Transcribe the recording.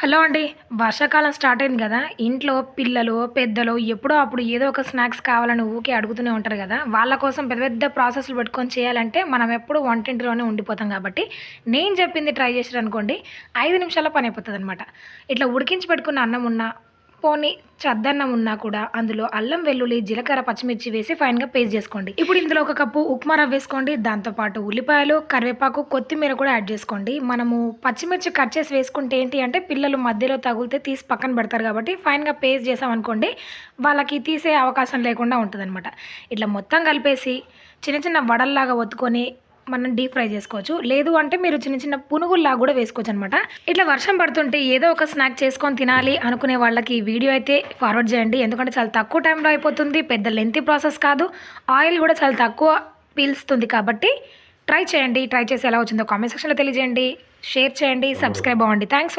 Hello అండి. వర్షాకాలం start అయింది గదా! ఇంట్లో పిల్లలో, పెద్దలో ఎప్పుడో అప్పుడు ఏదో ఒక స్నాక్స్ కావాలని ఊకే అడుగుతూనే ఉంటారు గదా! వాళ్ళ కోసం పెద్ద పెద్ద ప్రాసెస్‌లు పెట్టుకొని చేయాలంటే మనం ఎప్పుడు వంటింట్లోనే ఉండిపోతాం గాబట్టి, నేను చెప్పింది ట్రై చేశారనుకోండి 5 నిమిషాల్లో పనయిపోతదనమాట. ఇట్లా ఉడికించి పెట్టుకున్న అన్నం ఉన్నా, పోనీ చద్దన్నం ఉన్నా కూడా అందులో అల్లం, వెల్లుల్లి, జీలకర్ర, పచ్చిమిర్చి వేసి ఫైన్‌గా పేస్ట్ జేసుకోండి. ఇప్పుడు ఇందులో ఒక కప్పు ఉప్మా రవ్వేసుకోండి. దాంతో పాటు ఉల్లిపాయలు, కరివేపాకు, కొత్తిమీర కూడా యాడ్ జేసుకోండి. మనము పచ్చిమిర్చి కట్ చేసి వేసుకుంటే ఏంటి అంటే పిల్లలు మధ్యలో తగులితే తీసి పక్కన పెడతారు కాబట్టి ఫైన్‌గా పేస్ట్ చేశామనుకోండి, వాళ్ళకి తీసే అవకాశం లేకుండా ఉంటదనమాట. ఇట్లా మొత్తం కలిపేసి చిన్న చిన్న వడల్లాగా ఒత్తుకొని మనం డీప్ ఫ్రై చేసుకోవచ్చు. లేదు అంటే మీరు చిన్న చిన్న పునుగుల్లాగా గూడా వేసుకోవచ్చనమాట. ఇట్లా వర్షం పడుతుంటే ఏదో ఒక స్నాక్ చేసుకొని తినాలి అనుకునే వాళ్ళకి ఈ వీడియో అయితే ఫార్వర్డ్ చేయండి. ఎందుకంటే చాలా తక్కువ టైంలో అయిపోతుంది. పెద్ద లెంతీ ప్రాసెస్ కాదు. ఆయిల్ గూడా చాలా తక్కువ పీలుస్తుంది కాబట్టి ట్రై చేయండి. ట్రై చేసి ఎలా వచ్చిందో కామెంట్ సెక్షన్‌లో తెలియజేయండి. షేర్ చేయండి. సబ్స్క్రైబ్ అవ్వండి. Thanks for